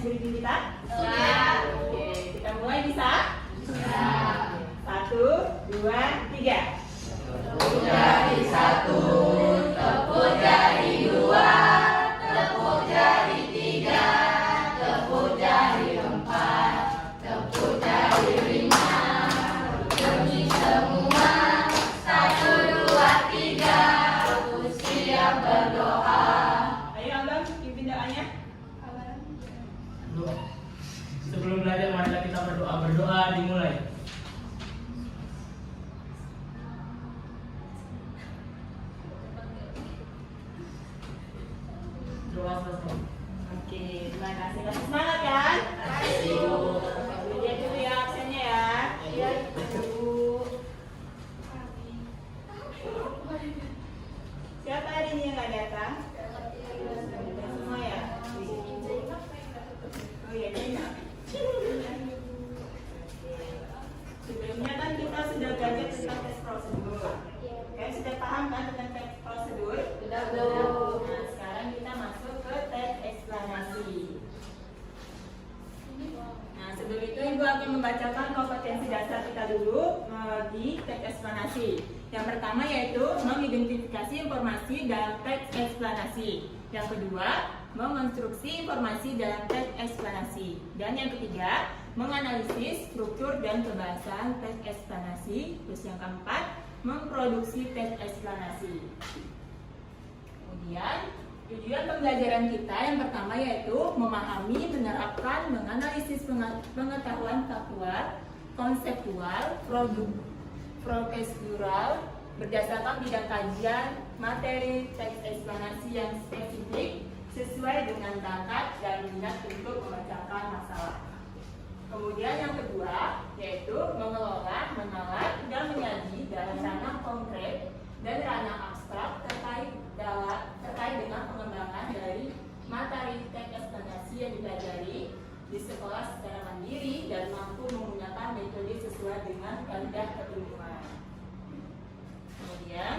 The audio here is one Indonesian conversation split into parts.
briefing kita? Ya. Oke, kita mulai bisa? Ya. 1, 2, 3. Tepuk jari 1, tepuk jari 2, tepuk jari 3, tepuk jari 4, tepuk jari 5. Demi semua, 1, 2, 3, siap berdoa. Ayo Abang, pimpin doanya. Sebelum belajar marilah kita berdoa dimulai. Doa selesai. Oke, terima kasih. Kasih semangat kan? Lihat dulu ya absennya ya. Iya, Ibu. Siapa hari ini yang nggak datang? Semua ya? Oh iya, Cina. Sebelumnya kan kita sudah belajar tentang tes prosedur. Kalian sudah paham kan tentang tes prosedur? Sudah, Bu. Nah, sekarang kita masuk ke tes eksplanasi. Nah, sebelum itu Ibu akan membacakan kompetensi dasar kita dulu di teks eksplanasi. Yang pertama yaitu mengidentifikasi informasi dalam teks eksplanasi. Yang kedua, mengonstruksi informasi dalam teks eksplanasi. Dan yang ketiga, menganalisis struktur dan kebahasan teks eksplanasi. Terus yang keempat, memproduksi teks eksplanasi. Kemudian, tujuan pembelajaran kita yang pertama yaitu memahami, menerapkan, menganalisis pengetahuan faktual, konseptual, prosedural berdasarkan bidang kajian, materi teks eksplanasi yang spesifik sesuai dengan bakat dan minat untuk memecahkan masalah. Kemudian yang kedua yaitu mengelola, menalar, dan menyaji dalam ranah konkret dan ranah abstrak terkait dengan pengembangan dari materi teks eksplanasi yang dipelajari di sekolah secara mandiri dan mampu menggunakan metode sesuai dengan kaidah keilmuan. Kemudian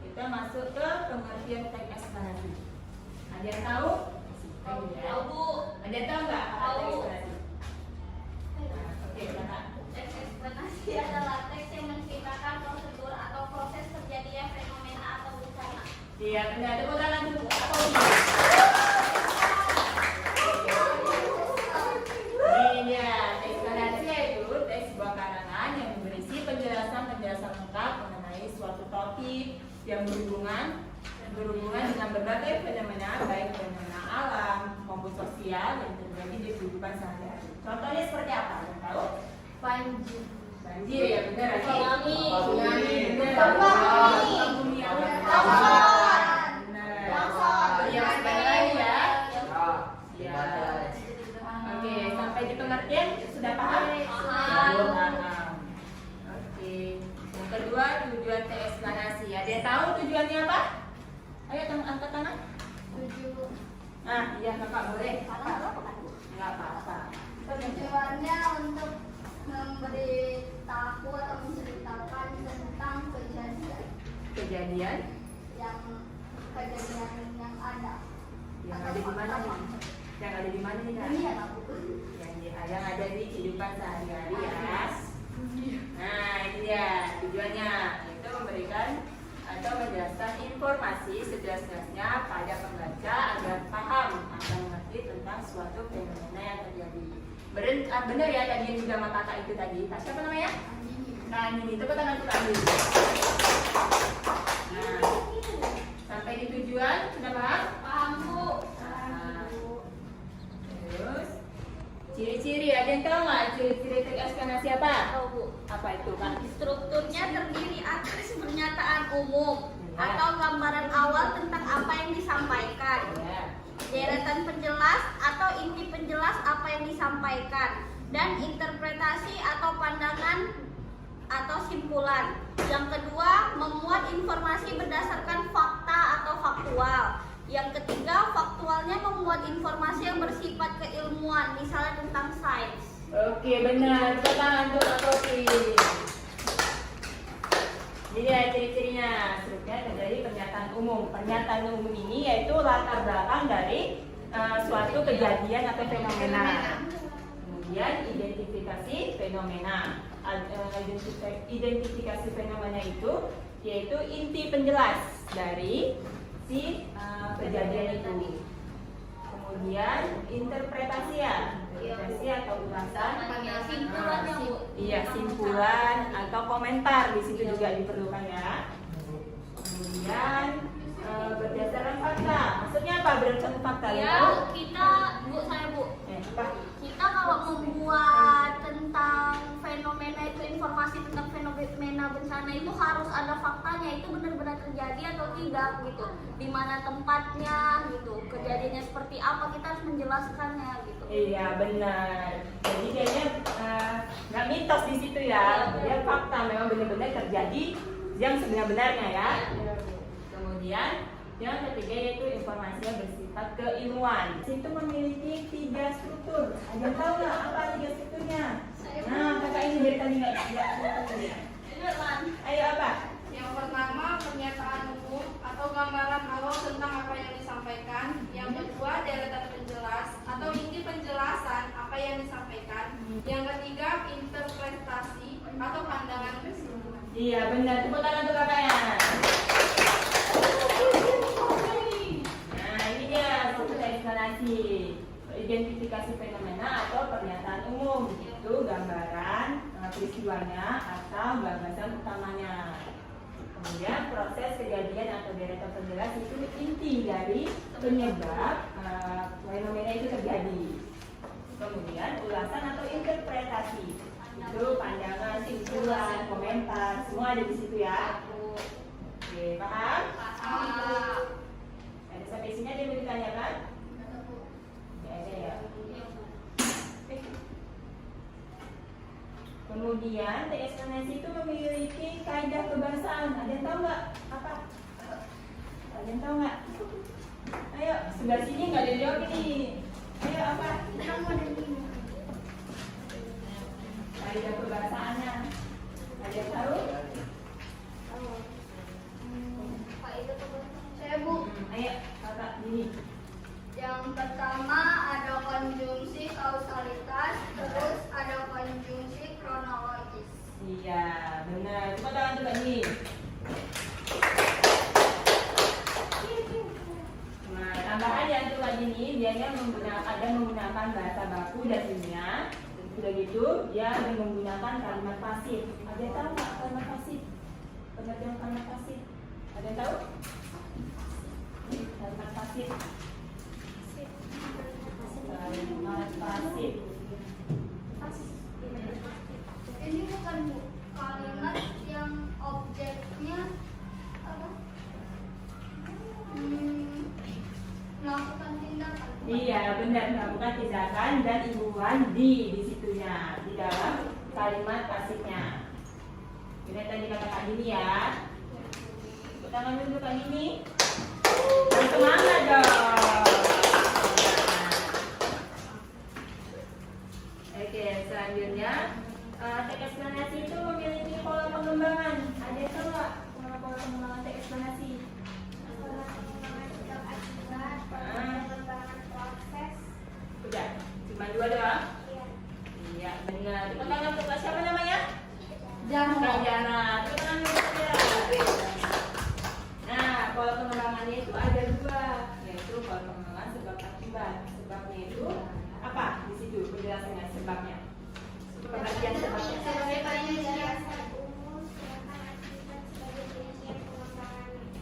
kita masuk ke pengertian teks eksplanasi. Ada yang tahu? Tahu, Bu. Ada yang tahu nggak apa teks Tahu. eksplanasi? Nah, oke, Kakak. Teks eksplanasi adalah teks yang menceritakan prosedur atau proses terjadinya fenomena atau bencana. Iya, benar. Tepuk tangan dulu. Apa ini dia, eksplanasi yaitu teks sebuah karangan yang berisi penjelasan lengkap mengenai suatu topik yang berhubungan dengan berbagai fenomena, baik fenomena alam maupun sosial yang terjadi di kehidupan sehari-hari. Contohnya seperti apa? Yang tahu? Banjir. Banjir ya, benar. Tsunami. Tsunami, benar. Tsunami. Bumi apa? Longsor. Benar. Longsor. Yang sekali lagi ya. Ya. Ya. Oke, sampai di pengertian sudah paham? Paham. Paham. Oke. Yang kedua, tujuan teks eksplanasi. Ada yang tahu tujuannya apa? Ayo angkat tangan. Nah, iya Kakak boleh. Enggak apa-apa. Tujuannya untuk memberitahu atau menceritakan tentang Kejadian yang ada. yang ada di mana nih? Yang ada di mana nih, Kak? Ini ya, Bu. Yang ada di kehidupan sehari-hari ya. Nah, ini dia tujuannya, yaitu memberikan atau menjelaskan informasi sejelas-jelasnya pada pembaca agar paham atau mengerti tentang suatu fenomena yang terjadi. Benar ya tadi yang juga sama kakak itu tadi. Kak, siapa namanya? Nah, ini tepuk tangan untuk Andini. Nah, sampai di tujuan sudah paham? Paham, Bu. Nah, terus ciri-ciri, ada yang tahu nggak ciri-ciri teks eksplanasi apa? Tahu, Bu. Apa itu, Kak? Strukturnya terdiri atas pernyataan umum atau gambaran awal tentang apa yang disampaikan. Ya. Deretan penjelas atau inti penjelas apa yang disampaikan, dan interpretasi atau pandangan atau simpulan. Yang kedua, memuat informasi berdasarkan fakta atau faktual. Yang ketiga, faktualnya memuat informasi yang bersifat keilmuan, misalnya tentang sains. Oke, benar. Tepuk tangan untuk Kak Kopi. Jadi ya ciri-cirinya, strukturnya terjadi pernyataan umum. Pernyataan umum ini yaitu latar belakang dari suatu kejadian atau fenomena. Kemudian identifikasi fenomena. Identifikasi fenomena itu yaitu inti penjelas dari si kejadian itu. Kemudian interpretasi atau ulasan. Simpulannya, Bu. Iya, simpulan atau komentar di situ juga diperlukan ya. Kemudian berdasarkan fakta. Maksudnya apa berdasarkan fakta? Ya, kita, Bu, Apa? kita kalau membuat tentang fenomena itu, informasi tentang fenomena bencana itu harus ada faktanya, itu benar-benar terjadi atau tidak gitu, di mana tempatnya gitu, kejadiannya seperti apa, kita harus menjelaskannya gitu. Iya, benar. Jadi kayaknya nggak mitos di situ ya. Dia fakta, memang benar-benar terjadi yang sebenar-benarnya ya. Kemudian yang ketiga yaitu informasi yang bersifat keilmuan. Situ memiliki 3 struktur. Ada yang tahu nggak apa 3 strukturnya? Nah, kakak ini dari tadi nggak strukturnya. Ayo apa? Yang pertama, pernyataan umum atau gambaran awal tentang apa yang disampaikan. Yang kedua, deretan penjelas atau inti penjelasan apa yang disampaikan. Yang ketiga, interpretasi atau pandangan kesimpulan. Iya, benar. Tepuk tangan untuk kakaknya. Nah, ini dia struktur eksplanasi. Identifikasi fenomena atau pernyataan umum, itu gambaran peristiwanya atau gagasan utamanya. Kemudian proses kejadian atau deretan penjelas itu inti dari penyebab fenomena itu terjadi. Kemudian ulasan atau interpretasi itu pandangan, simpulan, komentar, semua ada di situ ya. Oke, paham? Ada sampai sini ada yang mau ditanyakan? Ada ya. Kemudian teks eksplanasi itu memiliki kaidah kebahasaan. Ada yang tahu nggak apa? Ada yang tahu nggak? Ayo, sebelah sini nggak ada yang jawab ini. Ayo apa? Kaidah kebahasaannya. Ada yang tahu? Saya, Bu. Ayo, kakak gini. Yang pertama ada konjungsi kausalitas, terus ada konjungsi kronologis. Iya, benar. Coba tangan coba nih. Nah, tambahan yang coba gini, dia menggunakan bahasa baku dan ilmiah. Sudah gitu, dia menggunakan kalimat pasif. Ada yang tahu nggak kalimat pasif? Pengertian kalimat pasif. Ada yang tahu? Kalimat pasif. Kalimat pasif. Ini bukan, Bu, kalimat yang objeknya apa? Melakukan tindakan. Iya, benar, melakukan tindakan dan imbuhan di situnya, di dalam kalimat pasifnya. Ini tadi katakan ini ya. Tepuk tangan dulu Kak ini. Semangat dong. Oke, selanjutnya teks eksplanasi itu memiliki pola pengembangan. Ada yang tahu nggak pola pengembangan teks eksplanasi? Udah, cuma 2 doang? Iya, benar. Tepuk tangan untuk siapa namanya? Kak Jana. Tepuk tangan untuk dia. Nah, pola pengembangannya itu ada 2, yaitu pola pengembangan sebab akibat. Sebabnya itu apa? Di situ penjelasannya sebabnya. Pengertian sebabnya.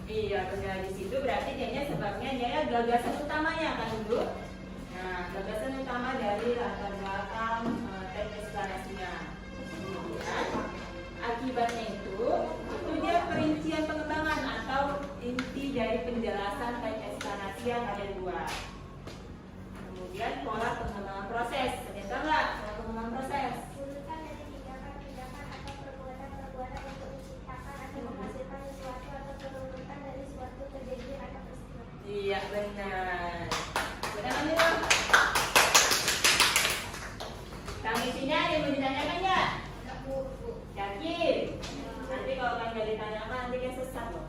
Iya, benar, di situ berarti dia sebabnya dia gagasan utamanya kan dulu. Nah, gagasan utama dari latar belakang teks eksplanasinya. Kemudian akibatnya itu dia perincian pengembangan atau inti dari penjelasan teks eksplanasi yang ada 2. Kemudian pola pengembangan proses. Ternyata nggak pola pengembangan proses? Iya, benar. Benar kan? Kang isinya ada yang mau ditanyakan nggak? Yakin? Nanti kalau kan nggak ditanyakan nanti kan sesat loh.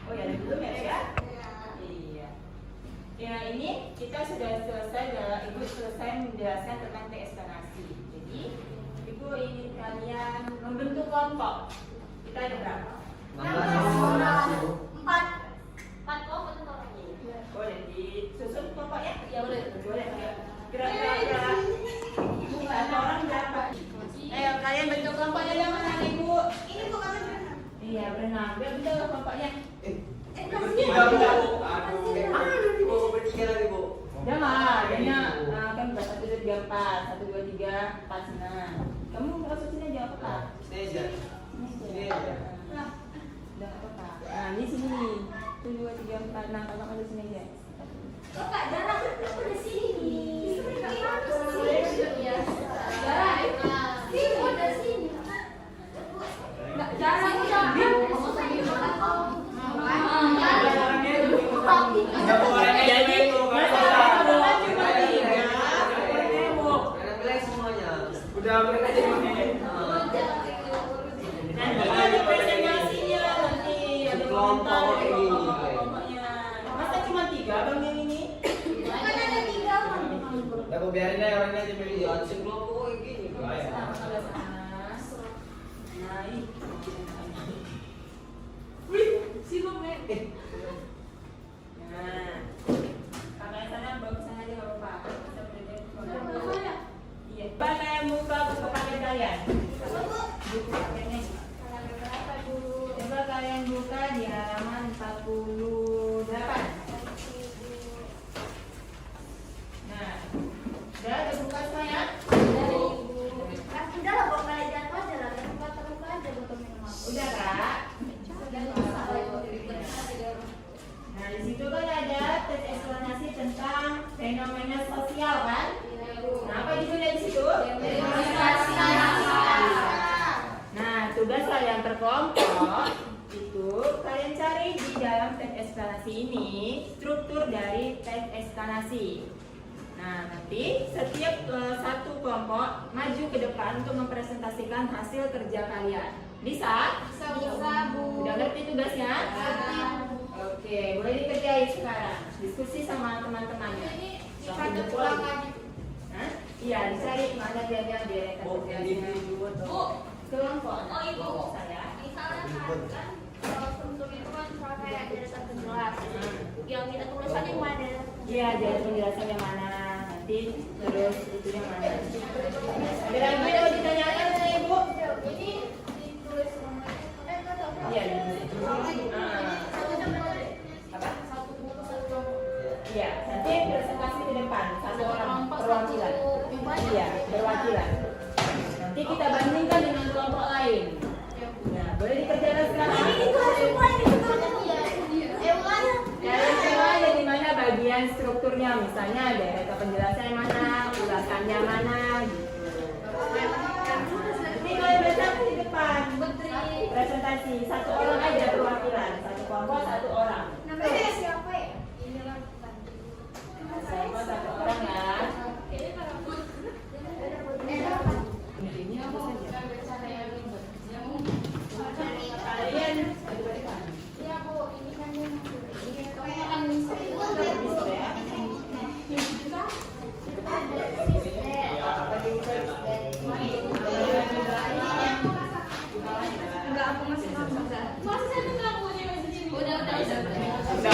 Oh ya, ini kita sudah selesai Ibu selesai menjelaskan tentang teks eksplanasi. Jadi Ibu ingin kalian membentuk kelompok. Kita ada berapa? 4 kelompok itu orangnya. Boleh disusun kelompoknya? Ya boleh. Boleh. Kira-kira satu orang berapa? Ayo kalian bentuk kelompoknya yang mana Ibu? Ini bukan berenang. Iya berenang. Biar bentuk kelompoknya. Bertiga Bu. Aduh, bertiga lagi Bu. Udah mah, kayaknya kan 1, 2, 3, 4 1, 2, 3, 4 senang. Kamu masuk sini aja apa Kak? Sini aja. Sini aja. Udah apa Kak? Nah ini sini nih 1, 2, 3, 4. Nah kakak masuk sini aja. Kak, jarang di sini. Jadi Blank semuanya. Udah mereka jadi nanti ada presentasinya nanti ada komentar dari kelompok-kelompoknya. Masa cuma 3 bang yang ini? Ya Bu, biarin aja orangnya aja milih. Ya, kelompok kayak gini. Nah, ini. Nah, kakak sana bagusan aja nggak apa-apa. Iya. Mana yang buka buku paket kalian? Buku paketnya. Coba kalian buka di halaman 48. Nah, udah ada buka semuanya? Udah Kak? Nah, di situ kan ada teks eksplanasi tentang fenomena sosial kan? Nah, apa judulnya di situ? Nah, tugas kalian berkelompok itu kalian cari di dalam teks eksplanasi ini struktur dari teks eksplanasi. Nah, nanti setiap satu kelompok maju ke depan untuk mempresentasikan hasil kerja kalian. Bisa? Bisa, Bu. Udah ngerti tugasnya? Oke, boleh dikerjain sekarang. Diskusi sama teman-temannya. Sampai jumpa lagi. Hah? Iya, dicari mana dia deretan Bu, yang kerjanya. dipilih dulu tuh. Bu. Kelompok. Oh, Ibu. Saya. Misalnya kan kalau struktur itu kan misalnya kayak deretan penjelas. Yang kita tulisannya mana? Iya, jadi penjelasan yang mana nanti terus itu yang mana. Ada lagi yang mau ditanyakan sama Ibu? Ini ditulis namanya. Iya. Apa? Iya, nanti presentasi di depan satu orang perwakilan. Iya, perwakilan. Nanti kita bandingkan dengan kelompok lain. Nah, boleh dikerjakan sekarang. Kalian semua ada di mana bagian strukturnya, misalnya deretan penjelasan mana, ulasannya mana, gitu. Nanti kalian bersama di depan. Presentasi satu orang aja perwakilan, satu kelompok satu orang. Namanya siapa ya? Kelompok satu orang ya. Ini apa saja? Kalian Iya, Bu. Ini kan Enggak, aku masih mau. Masa saya tuh nggak punya mesin ini? Udah. udah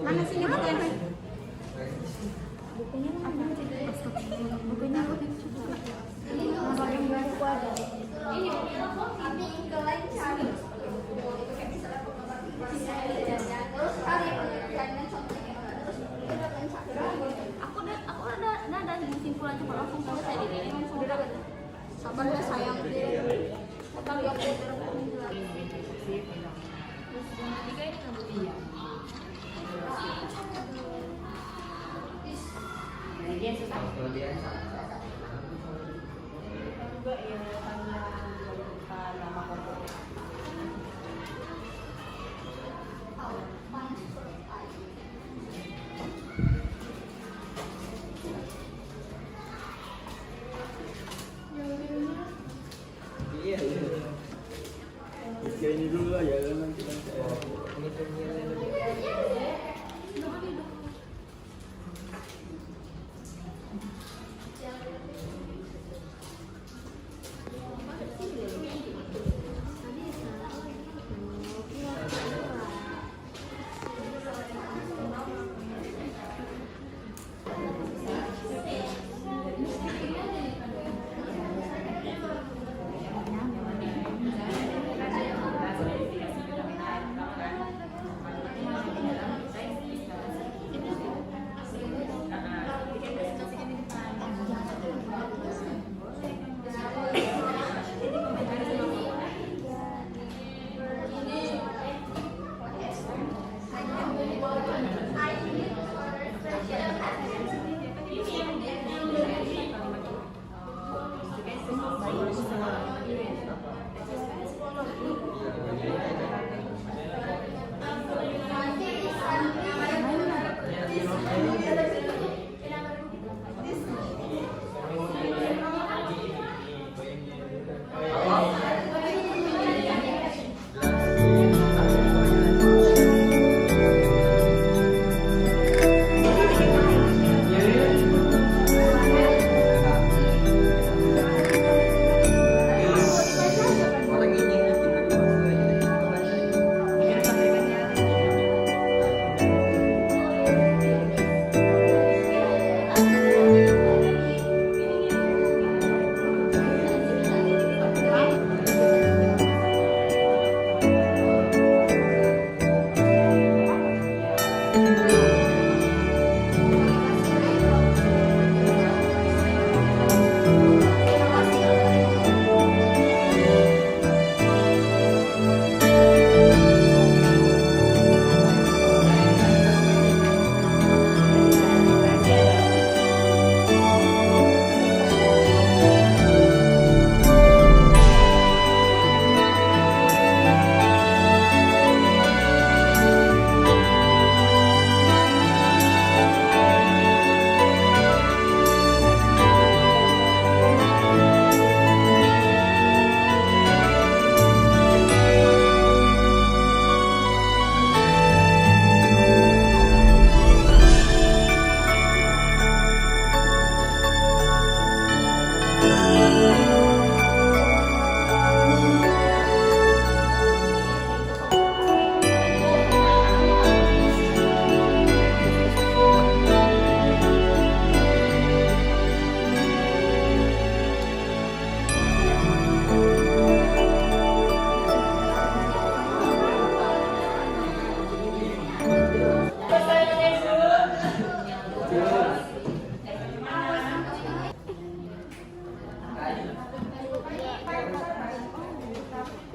Mana sih bukunya? Aku ada kesimpulan cuma langsung selesai di ini langsung didapat. Sabar ya sayang. Kita lihat Kemudian susah. Kemudian Juga ya karena lupa nama korporat. iya. Ini dulu aja nanti Ini penyiaran.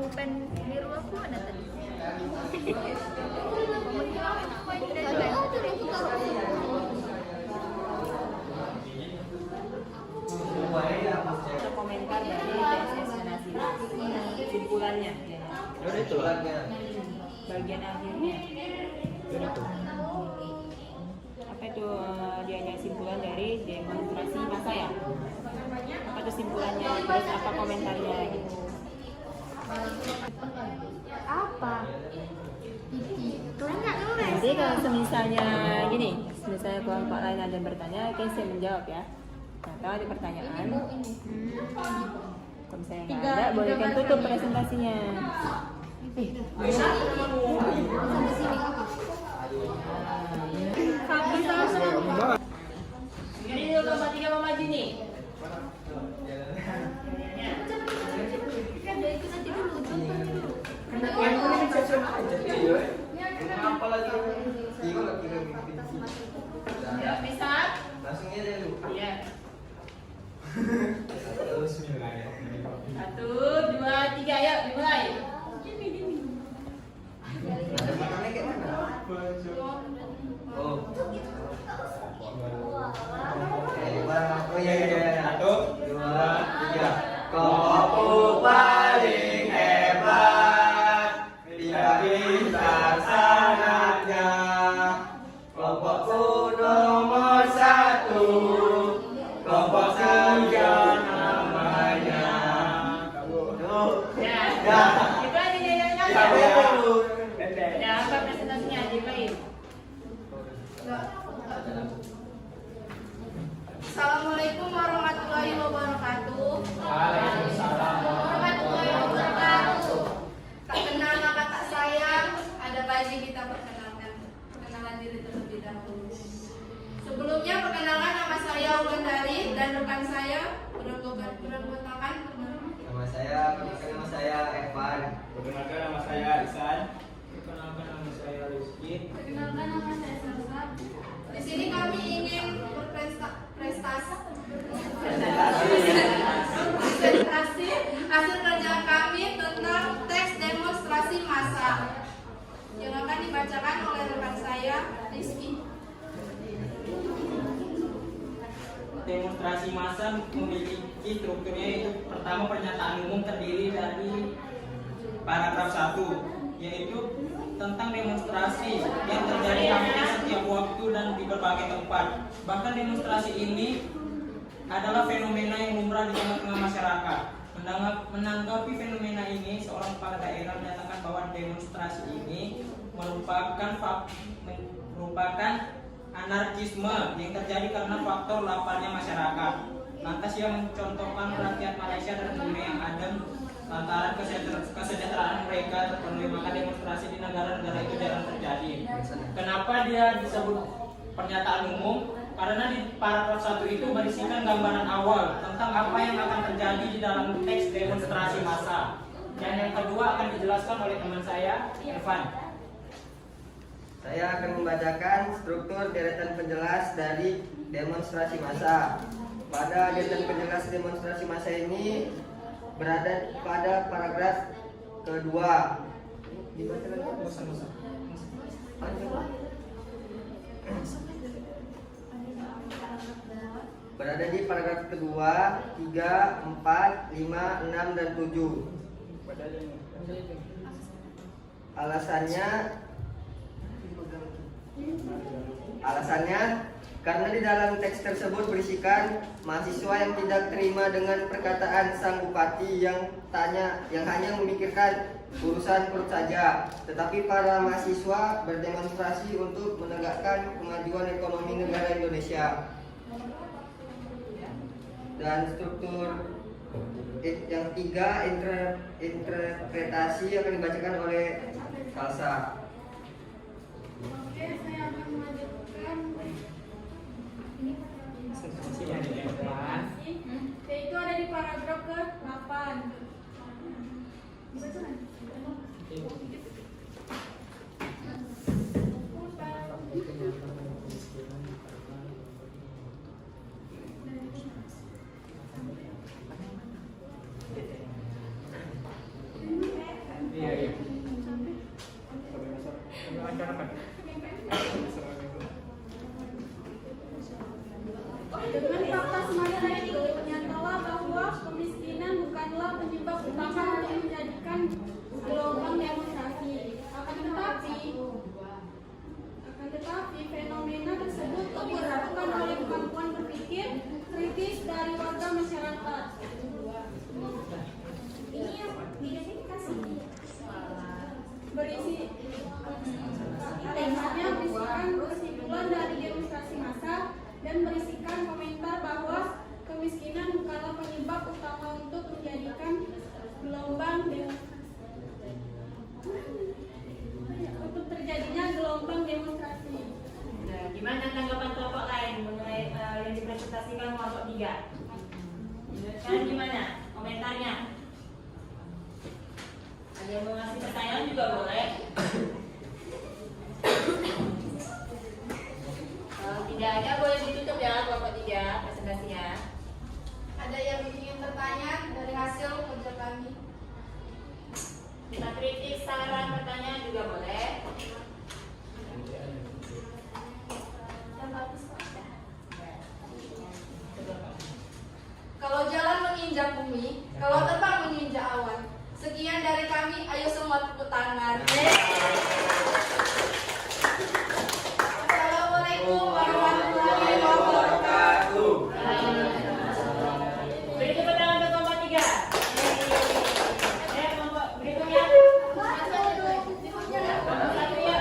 pulpen biru aku ada tadi. Komentar dari destinasi simpulannya Udah itu lagi. bagian akhirnya apa itu dianya simpulan dari demonstrasi massa ya, apa itu simpulannya, terus apa komentarnya gitu. Apa? Tanya dulu deh. Jadi kalau misalnya gini, misalnya kelompok lain ada yang bertanya, oke saya menjawab ya. Nah, kalau ada pertanyaan, kalau misalnya nggak ada, bolehkan tutup presentasinya. Sampai sini. tiga gitu. Ya, bisa? Langsung aja lu. Iya. Terus mulai. 1, 2, 3, ayo dimulai. Ada makannya kayak mana? Oh. Oh iya iya iya. 1, 2, 3. Kelompokku paling hebat, tidak pintar sangatnya. Kelompokku nomor 1, kelompok 3 namanya. Ya. Ya. Itu aja nyanyi-nyanyi. Siapa yang dulu? Ya, apa presentasinya dimulai? Assalamualaikum warahmatullahi wabarakatuh. Waalaikumsalam Warahmatullahi wabarakatuh. Tak kenal maka tak sayang. Ada baiknya kita perkenalan diri terlebih dahulu. Sebelumnya perkenalkan, nama saya Wulandari dan rekan saya beranggotakan Nama saya Evan. Perkenalkan nama saya Isan. Perkenalkan nama saya Rizky. Perkenalkan, nama saya Salsa. Di sini kami ingin berprestasi hasil kerja kami tentang teks demonstrasi massa yang akan dibacakan oleh rekan saya Rizky. Demonstrasi massa memiliki strukturnya, itu pertama pernyataan umum terdiri dari paragraf 1, yaitu tentang demonstrasi yang terjadi hampir setiap waktu dan di berbagai tempat. Bahkan demonstrasi ini adalah fenomena yang lumrah di tengah-tengah masyarakat. Menanggapi fenomena ini, seorang kepala daerah menyatakan bahwa demonstrasi ini merupakan anarkisme yang terjadi karena faktor laparnya masyarakat. Lantas ia mencontohkan rakyat Malaysia dan Brunei yang adem lantaran kesejahteraan mereka terpenuhi, maka demonstrasi di negara-negara itu jarang terjadi. Kenapa dia disebut pernyataan umum? Karena di paragraf 1 itu berisikan gambaran awal tentang apa yang akan terjadi di dalam teks demonstrasi massa. Dan yang kedua akan dijelaskan oleh teman saya, Evan. Saya akan membacakan struktur deretan penjelas dari demonstrasi massa. Pada deretan penjelas demonstrasi massa ini berada pada paragraf kedua. Berada di paragraf kedua, 3, 4, 5, 6, dan 7. Alasannya karena di dalam teks tersebut berisikan mahasiswa yang tidak terima dengan perkataan sang bupati yang hanya memikirkan urusan perut saja, tetapi para mahasiswa berdemonstrasi untuk menegakkan kemajuan ekonomi negara Indonesia. Dan struktur yang 3, interpretasi akan dibacakan oleh Salsa. Oke, saya akan melanjutkan yaitu ada di paragraf ke-8. Dengan fakta semacam itu, nyatalah bahwa kemiskinan bukanlah penyebab utama yang menjadikan gelombang demonstrasi. Akan tetapi fenomena tersebut disebabkan oleh kemampuan berpikir kritis dari warga masyarakat. Ini yang diidentifikasi berisi teksnya berisikan kesimpulan dari demonstrasi massa dan berisikan komentar bahwa kemiskinan bukanlah penyebab utama untuk menjadikan gelombang untuk terjadinya gelombang demonstrasi. Nah, gimana tanggapan kelompok lain mengenai yang dipresentasikan kelompok 3? Kalian gimana komentarnya? Ada yang mau ngasih pertanyaan juga boleh. bumi, kalau terbang menginjak awan. Sekian dari kami, ayo semua tepuk tangan. Assalamualaikum warahmatullahi wabarakatuh. Beri tepuk tangan untuk kelompok 3. Kelompok berikutnya. Kelompok 1 ya.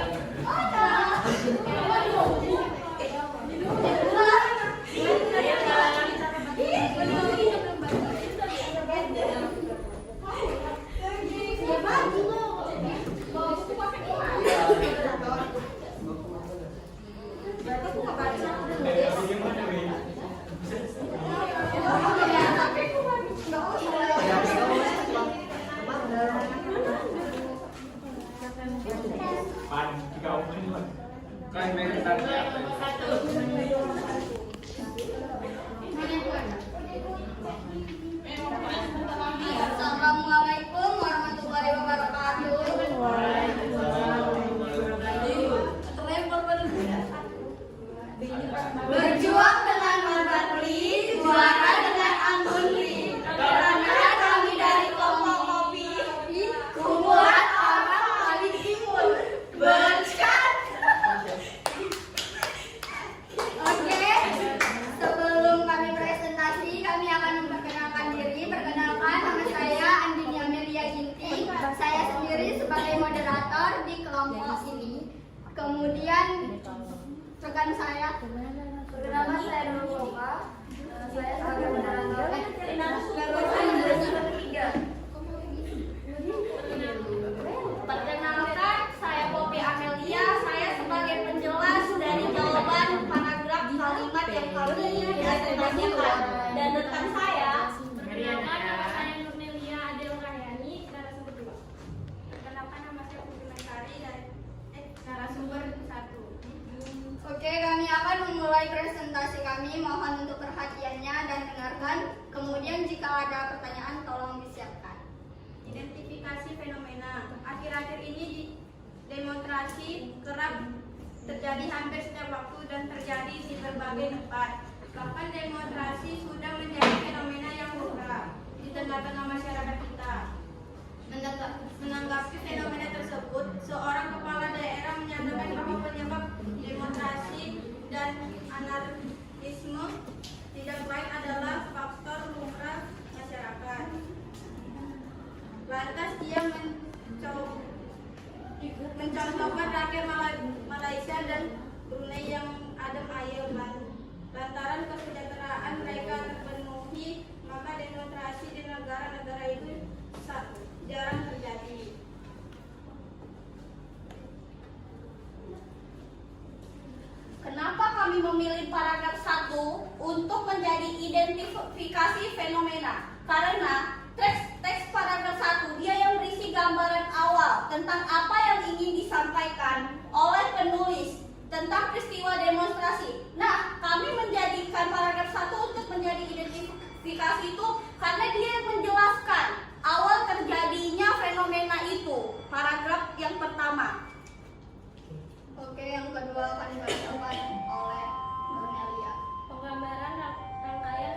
Assalamualaikum warahmatullahi wabarakatuh. Berjuang dengan Marbatli, juara dengan Anggunli. Karena kami dari kelompok kopi, kumpulan orang paling timbul. Berkat. Oke, sebelum kami presentasi, kami akan memperkenalkan diri. Perkenalkan, nama saya Andini Amelia Ginting. Saya sendiri sebagai moderator di kelompok ini. Kemudian rekan saya, nama saya Nurul Boka. Saya sebagai moderator. Perkenalkan, saya Poppy Amelia. Saya sebagai penjelas dari jawaban paragraf kalimat yang kami presentasikan. Dan rekan saya, Perkenalkan, nama saya Nurnelia Adel Rahyani, narasumber 2. Perkenalkan, nama saya Putri Lestari dari narasumber 1. oke, kami akan memulai presentasi kami. Mohon untuk perhatiannya dan dengarkan. Kemudian jika ada pertanyaan, tolong disiapkan. Identifikasi fenomena. Akhir-akhir ini demonstrasi kerap terjadi hampir setiap waktu dan terjadi di berbagai tempat. Bahkan demonstrasi sudah menjadi fenomena yang lumrah di tengah-tengah masyarakat kita. Menanggapi fenomena tersebut, seorang kepala daerah menyatakan bahwa penyebab demonstrasi dan anarkisme tidak lain adalah faktor lumrah masyarakat. Lantas dia mencontohkan rakyat Malaysia dan Brunei yang adem ayem, lantaran kesejahteraan mereka terpenuhi, maka demonstrasi di negara-negara itu jarang terjadi. Kenapa kami memilih paragraf 1 untuk menjadi identifikasi fenomena? Karena teks paragraf 1 dia yang berisi gambaran awal tentang apa yang ingin disampaikan oleh penulis tentang peristiwa demonstrasi. Nah, kami menjadikan paragraf 1 untuk menjadi identifikasi itu karena dia yang menjelaskan awal terjadinya fenomena itu. Paragraf yang pertama. Oke, yang kedua akan dibacakan oleh Nurnelia. Penggambaran rangkaian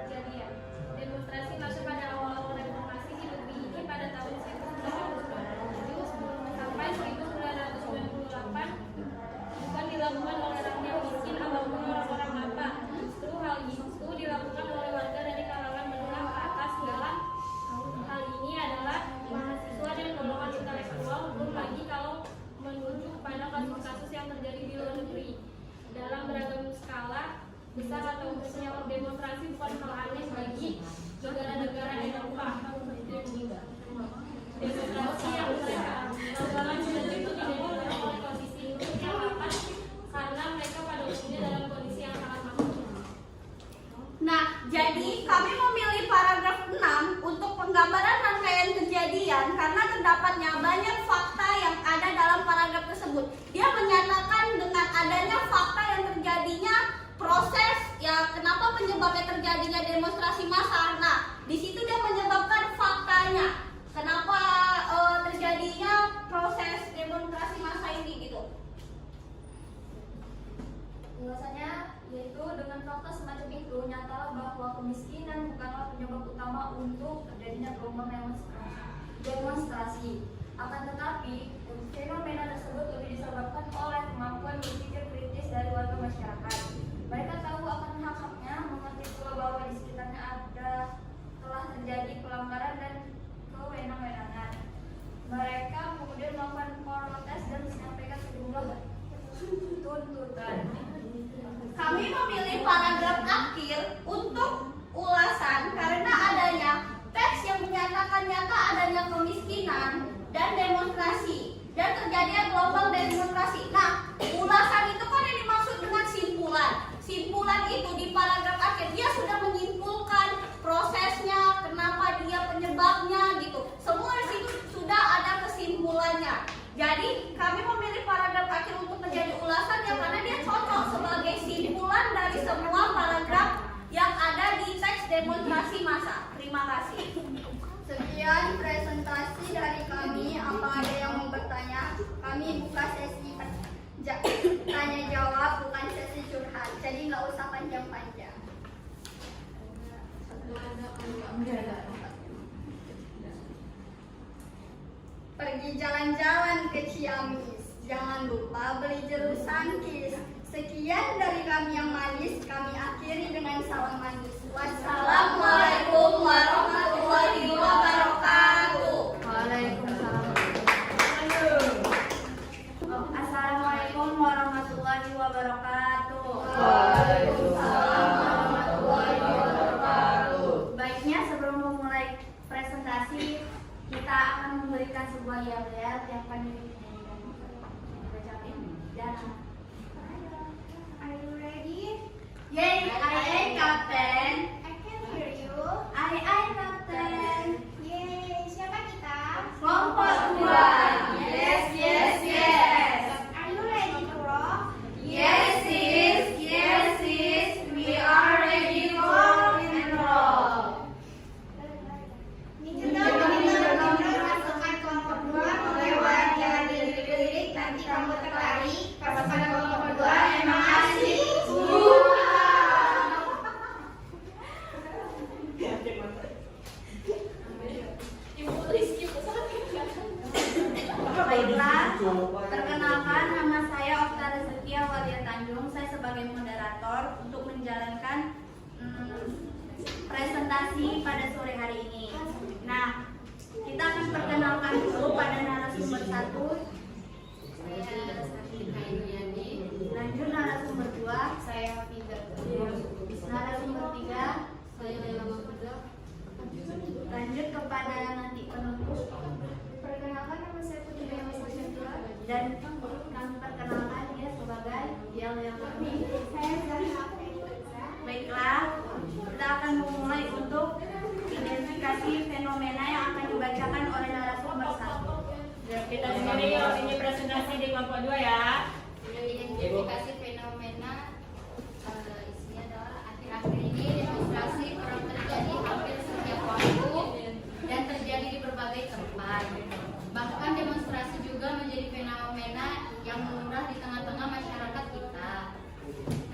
kejadian. Demonstrasi masuk pada awal-awal reformasi di negeri ini pada tahun 1997 sampai 1998 bukan dilakukan oleh rakyat miskin ataupun orang-orang mata. Justru hal itu dilakukan oleh warga dari kalangan menengah ke atas. Dalam hal ini adalah mahasiswa dan golongan intelektual, belum lagi kalau menuju pada kasus-kasus yang terjadi di luar negeri. Dalam beragam skala, besar atau kecilnya demonstrasi bukan hal aneh bagi negara-negara Eropa. Demonstrasi yang mereka lakukan itu tidak didorong oleh kondisi hidup yang lapar karena mereka pada umumnya dalam kondisi yang sangat makmur. Nah, jadi kami memilih paragraf 6 untuk penggambaran rangkaian kejadian karena terdapatnya banyak fakta yang ada dalam paragraf tersebut. Dia menyatakan dengan adanya fakta yang terjadinya proses ya kenapa penyebabnya terjadinya demonstrasi massal. Nah, di situ dia menyebabkan faktanya. Kenapa terjadinya proses demonstrasi massal ini gitu. Ulasannya yaitu dengan fakta semacam itu nyatalah bahwa kemiskinan bukanlah penyebab utama untuk gelombang demonstrasi. Akan tetapi, fenomena tersebut lebih disebabkan oleh kemampuan berpikir kritis dari warga masyarakat. Mereka tahu akan hak-haknya, mengerti pula bahwa di sekitarnya telah terjadi pelanggaran dan kewenang-wenangan. Mereka kemudian melakukan protes dan menyampaikan sejumlah tuntutan. Kami memilih paragraf akhir untuk ulasan karena adanya teks yang menyatakan nyata adanya kemiskinan dan demonstrasi dan terjadinya gelombang demonstrasi. Nah, ulasan itu kan yang dimaksud dengan simpulan. Simpulan itu di paragraf akhir dia sudah menyimpulkan prosesnya, kenapa dia penyebabnya gitu. Semua di situ sudah ada kesimpulannya. Jadi kami memilih paragraf akhir untuk menjadi ulasan yang karena dia cocok sebagai simpulan dari semua paragraf yang ada di teks demonstrasi massa. Terima kasih. Sekian presentasi dari kami. Apa ada yang mau bertanya? Kami buka sesi tanya jawab, bukan sesi curhat. Jadi nggak usah panjang-panjang. Pergi jalan-jalan ke Ciamis. Jangan lupa beli jeruk sangkis. Sekian dari kami yang manis. Kami akhiri dengan salam manis. Wassalamualaikum warahmatullahi wabarakatuh. Assalamualaikum warahmatullahi wabarakatuh. Baiknya sebelum memulai presentasi, kita akan memberikan sebuah yel-yel yang akan bacain. Dan Are you ready? yay, I Captain. I can hear you. I Captain. Yeay, siapa kita? Kelompok 2. Yes, yes, yes. Are you ready to rock? Yes, sis. Yes, sis. We are ready to rock and roll. Masukkan kelompok 2 melewat jalan lirik-lirik. Nanti kamu tertarik. Pasukan kelompok 2 emang asik. Baiklah, perkenalkan nama saya Okta Rezekia Walia Tanjung. Saya sebagai moderator untuk menjalankan presentasi pada sore hari ini. Nah, kita akan perkenalkan dulu pada narasumber 1. Lanjut narasumber 2. Saya Hafizah. Narasumber 3. Saya Laila Mahfudzah. Lanjut kepada nanti penutup. Perkenalkan nama saya Putri Dewi Sashandra. Dan kami perkenalkan dia sebagai yel-yel kami. Saya Zahra. Baiklah, kita akan memulai untuk identifikasi fenomena yang akan dibacakan oleh narasumber 1. Kita sendiri yuk, ini presentasi di kelompok 2 ya. Identifikasi fenomena isinya adalah akhir-akhir ini demonstrasi orang terjadi hampir setiap waktu dan terjadi di berbagai tempat. Bahkan demonstrasi juga menjadi fenomena yang lumrah di tengah-tengah masyarakat kita.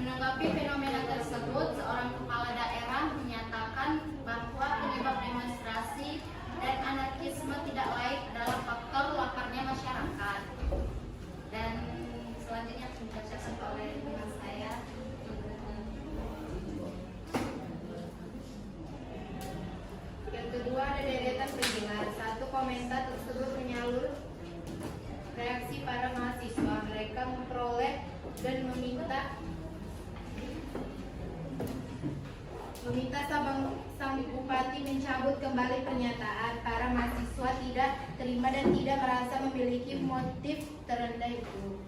Menanggapi fenomena tersebut, seorang kepala daerah menyatakan bahwa penyebab demonstrasi dan anarkisme tidak lain adalah faktor laparnya masyarakat. Dan selanjutnya akan dibacakan oleh teman saya. Yang kedua ada deretan penjelas. Satu komentar tersebut menyalur reaksi para mahasiswa. Mereka memperoleh dan meminta sang bupati mencabut kembali pernyataan. Para mahasiswa tidak terima dan tidak merasa memiliki motif terendah itu.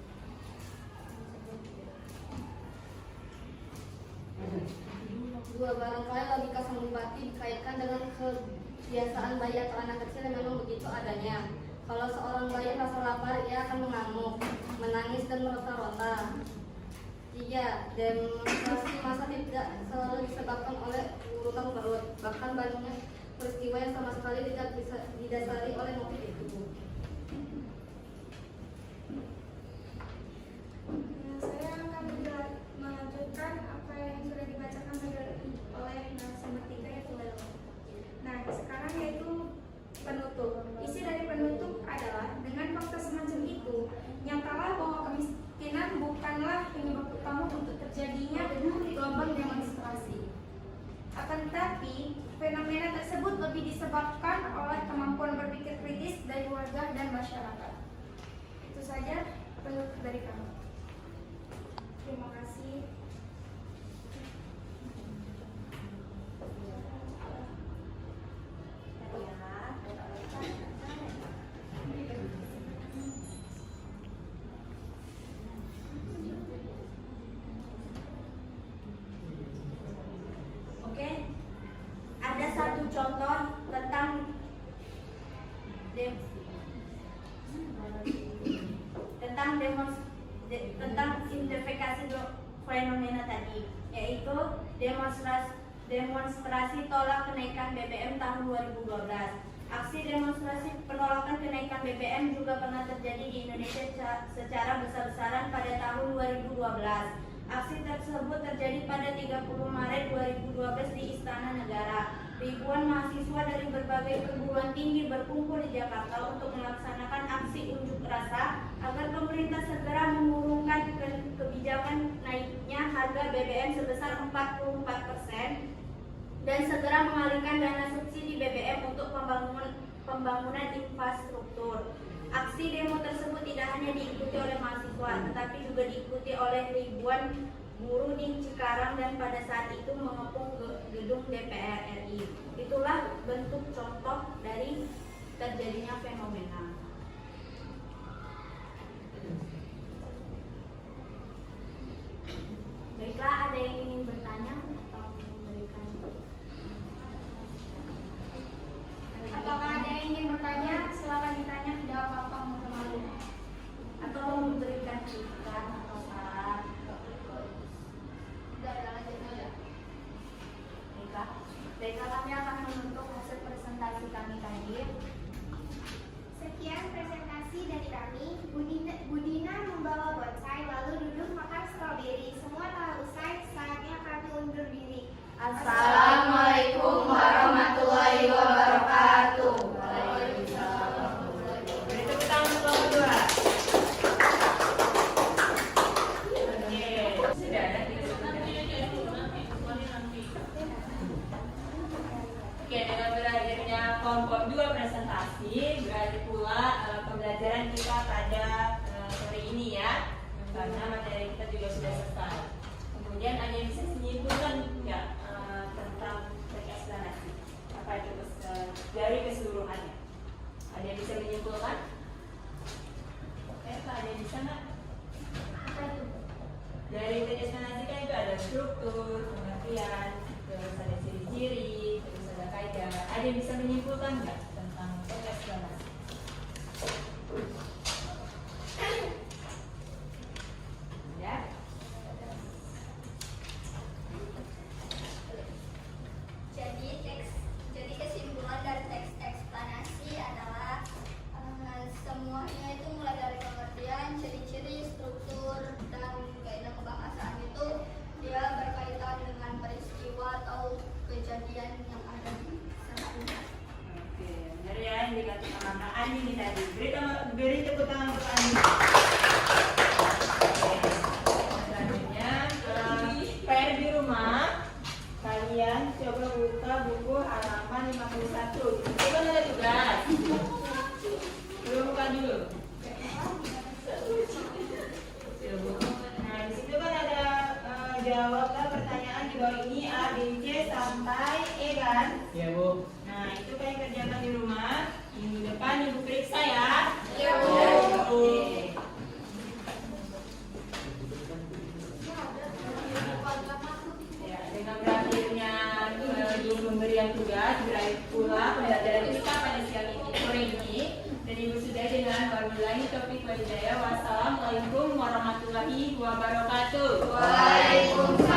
Dua, barangkali logika sang bupati dikaitkan dengan kebiasaan bayi atau anak kecil yang memang begitu adanya. Kalau seorang bayi rasa lapar, ia akan mengamuk, menangis dan meronta-ronta. 3. Demonstrasi massa tidak selalu disebabkan oleh urutan perut. Bahkan banyak peristiwa yang sama sekali tidak bisa didasari oleh motif itu. Saya akan melanjutkan apa yang sudah dibacakan oleh narasumber 3 yaitu Laila. Nah, sekarang yaitu Akan tetapi, fenomena tersebut lebih disebabkan oleh kemampuan berpikir kritis dari warga dan masyarakat. Itu saja penutup dari kami. Terima kasih. Oke, ada satu contoh tentang tentang simplifikasi fenomena tadi, yaitu demonstrasi tolak kenaikan BBM tahun 2012. Aksi demonstrasi penolakan kenaikan BBM juga pernah terjadi di Indonesia secara besar-besaran pada tahun 2012. Aksi tersebut terjadi pada 30 Maret 2012 di Istana Negara. Ribuan mahasiswa dari berbagai perguruan tinggi berkumpul di Jakarta untuk melaksanakan aksi unjuk rasa agar pemerintah segera mengurungkan kebijakan naiknya harga BBM sebesar 44% dan segera mengalihkan dana subsidi BBM untuk pembangunan infrastruktur. Aksi demo tersebut tidak hanya diikuti oleh mahasiswa, tetapi juga diikuti oleh ribuan buruh di Cikarang dan pada saat itu mengepung gedung DPR RI. Itulah bentuk contoh dari terjadinya fenomena. Baiklah, ada yang ingin bertanya atau memberikan? Apakah ada yang ingin bertanya? Silakan ditanya, tidak apa-apa, malu-malu. Atau memberikan kritikan atau saran? Baiklah, kami akan menutup hasil presentasi kami tadi. Sekian presentasi dari kami. Budina membawa bonsai lalu duduk makan stroberi. Semua telah usai, saatnya kami undur diri. Assalamualaikum warahmatullahi wabarakatuh. Beri tepuk tangan untuk kelompok dua. Oke, sudah ada. Oke, dengan berakhirnya kelompok 2 presentasi, berarti pula pembelajaran kita pada sore ini ya, karena materi kita juga sudah selesai. Kemudian ada yang bisa menyimpulkan nggak tentang teks eksplanasi? Apa itu dari keseluruhannya? Ada yang bisa menyimpulkan? Pak, ada yang bisa nggak? Apa itu? Dari teks eksplanasi kan itu ada struktur, pengertian, terus ada ciri-ciri, terus ada kaidah. Ada yang bisa menyimpulkan nggak tentang teks eksplanasi? Ya? Jadi kesimpulan dari teks eksplanasi adalah semuanya itu mulai dari pengertian, ciri-ciri, struktur, dan kaidah kebahasaan itu dia berkaitan dengan peristiwa atau kejadian yang ada di sehari-hari. Oke, benar ya yang dikatakan sama Kak Andi nih tadi. Beri tepuk tangan untuk Andi. Oke, selanjutnya PR di rumah. Kalian coba buka buku halaman 51. Itu kan ada tugas. Coba buka dulu. Nah, di situ kan ada jawablah pertanyaan di bawah ini A, B, C sampai E kan? Iya, Bu. Nah, itu kalian kerjakan di rumah. Minggu depan Ibu periksa ya. Iya, Bu. Oke. Ya, dengan berakhirnya pemberian tugas, berakhir pula pembelajaran kita pada siang ini, sore ini. Dan Ibu sudah dengan wabillahi taufiq wal hidayah. Wassalamualaikum warahmatullahi wabarakatuh. Waalaikumsalam.